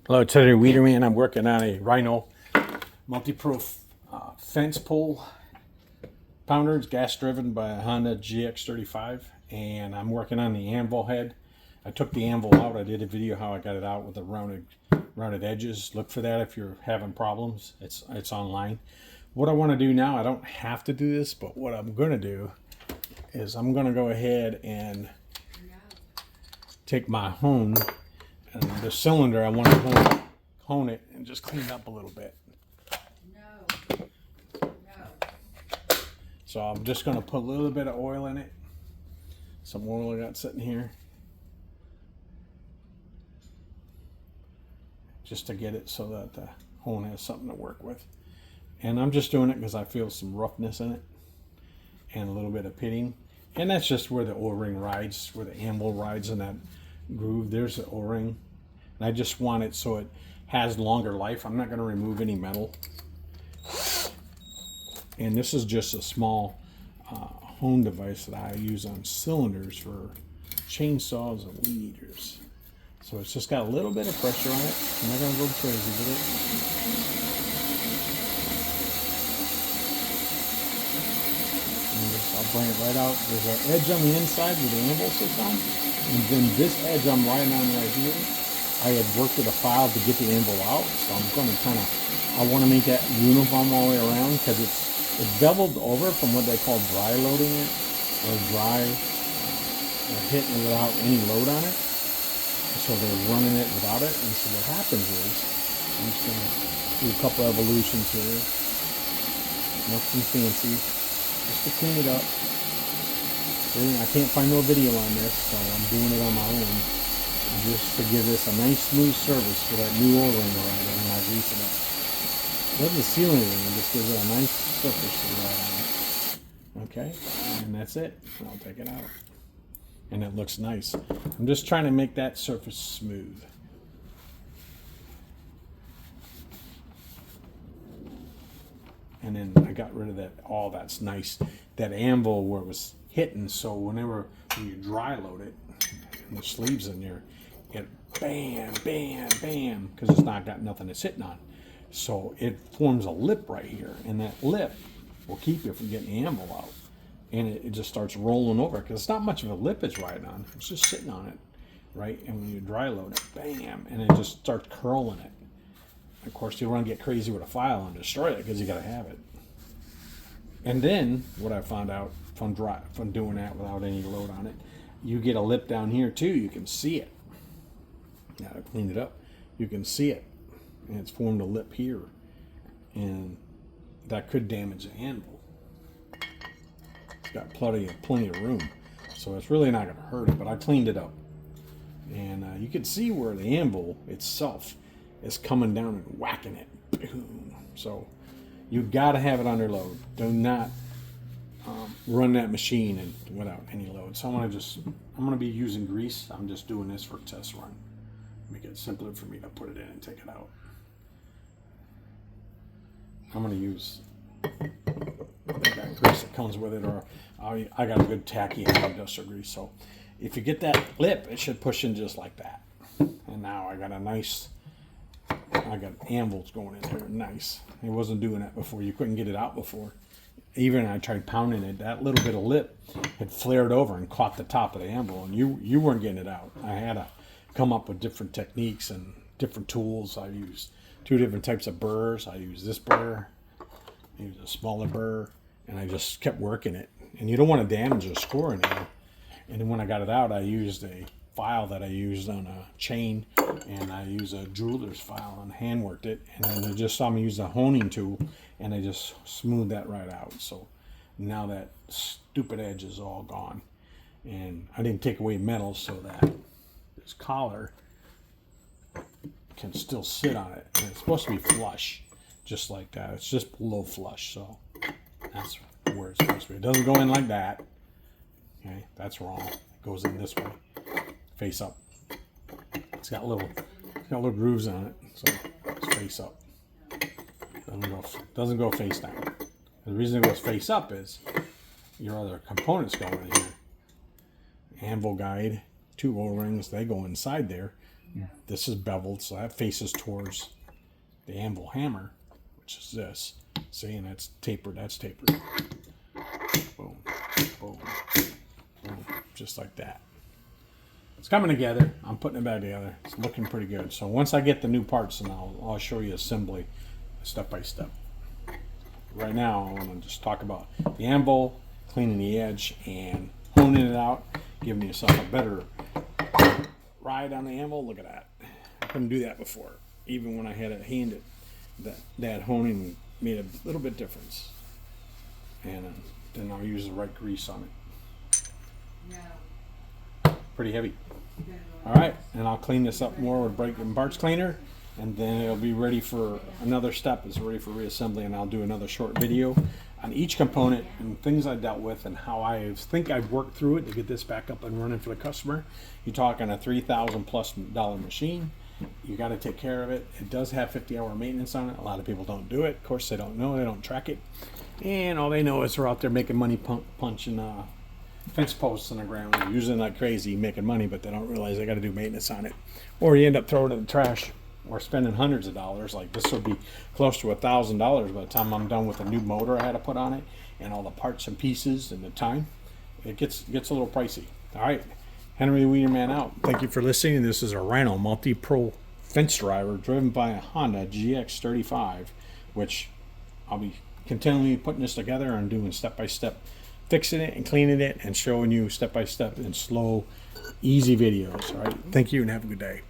Hello, Teddy Wiederman. I'm working on a Rhino Multi Pro fence pole pounder. It's gas driven by a Honda GX35, and I'm working on the anvil head. I took the anvil out. I did a video how I got it out with the rounded edges. Look for that if you're having problems. It's online. What I want to do now, I don't have to do this, but what I'm going to do is I'm going to go ahead and take my hone. And the cylinder, I want to hone it and just clean it up a little bit. No. So I'm just going to put a little bit of oil in it. Some oil I got sitting here. Just to get it so that the hone has something to work with. And I'm just doing it because I feel some roughness in it. And a little bit of pitting. And that's just where the O-ring rides, where the anvil rides in that groove. There's the O-ring. And I just want it so it has longer life. I'm not going to remove any metal. And this is just a small hone device that I use on cylinders for chainsaws and weed eaters. So it's just got a little bit of pressure on it. I'm not going to go crazy with it. I'll bring it right out. There's an edge on the inside where the anvil sits on. And then this edge I'm riding on right here, I had worked with a file to get the anvil out. So I'm going to I want to make that uniform all the way around because it's beveled over from what they call dry loading it, or hitting it without any load on it. So they're running it without it. And so what happens is, I'm just going to do a couple evolutions here. Nothing fancy. Just to clean it up. I can't find no video on this, so I'm doing it on my own. Just to give this a nice smooth surface for that new O-ring to ride on when I grease it up. Doesn't seal anything, it just gives it a nice surface to ride on. Okay, and that's it. I'll take it out. And it looks nice. I'm just trying to make that surface smooth. And then I got rid of that, all that's nice, that anvil where it was hitting, so when you dry load it, and the sleeves in there, it bam, bam, bam, because it's not got nothing it's hitting on. So it forms a lip right here, and that lip will keep you from getting the anvil out. And it just starts rolling over, because it's not much of a lip it's riding on, it's just sitting on it, right? And when you dry load it, bam, and it just starts curling it. Of course, you don't want to get crazy with a file and destroy it because you got to have it. And then what I found out from doing that without any load on it, you get a lip down here too. You can see it. Now I cleaned it up. You can see it, and it's formed a lip here, and that could damage the anvil. It's got plenty of room, so it's really not going to hurt it. But I cleaned it up, and you can see where the anvil itself is coming down and whacking it. Boom. So you got to have it under load. Do not run that machine without any load. So I'm going to be using grease. I'm just doing this for a test run. Make it simpler for me to put it in and take it out. I'm going to use that grease that comes with it, or I got a good tacky industrial grease. So if you get that lip, it should push in just like that. And now I got anvils going in there, nice. It wasn't doing that before. You couldn't get it out before. Even I tried pounding it, that little bit of lip had flared over and caught the top of the anvil, and you weren't getting it out. I had to come up with different techniques and different tools. I used 2 different types of burrs. I used this burr, I used a smaller burr, and I just kept working it. And you don't want to damage the score in there. And then when I got it out, I used a file that I used on a chain, and I used a jeweler's file and hand worked it, and then you just saw me use a honing tool, and I just smoothed that right out. So now that stupid edge is all gone, and I didn't take away metal so that this collar can still sit on it, and it's supposed to be flush just like that. It's just below flush, so that's where it's supposed to be. It doesn't go in like that. Okay, that's wrong. It goes in this way, face up. It's got little grooves on it, so it's face up. Doesn't go face down. The reason it goes face up is your other components go in here. Anvil guide, 2 O-rings, they go inside there. This is beveled, so that faces towards the Anvil hammer, which is this. See, and that's tapered. That's tapered. Boom, boom, boom, just like that. It's coming together. I'm putting it back together. It's looking pretty good. So once I get the new parts, and I'll show you assembly step by step. Right now, I want to just talk about the Anvil, cleaning the edge, and honing it out, giving yourself a better ride on the Anvil. Look at that. I couldn't do that before. Even when I had it handed, that honing made a little bit difference. And then I'll use the right grease on it. Pretty heavy. All right, and I'll clean this up more with brake and parts cleaner, and then it'll be ready for another step. It's ready for reassembly, and I'll do another short video on each component and things I dealt with and how I think I've worked through it to get this back up and running for the customer. You're talking a $3,000+ machine. You got to take care of it. It does have 50-hour maintenance on it. A lot of people don't do it. Of course, they don't know. They don't track it, and all they know is they're out there making money punching fence posts on the ground, using like crazy, making money, but they don't realize they got to do maintenance on it, or you end up throwing it in the trash or spending hundreds of dollars. Like this would be close to $1,000 by the time I'm done with the new motor I had to put on it and all the parts and pieces and the time. It gets a little pricey. All right, Henry Wienerman out. Thank you for listening. This is a Rhino Multi Pro fence driver driven by a Honda GX35, which I'll be continually putting this together and doing step by step, fixing it and cleaning it and showing you step by step in slow, easy videos. All right, thank you and have a good day.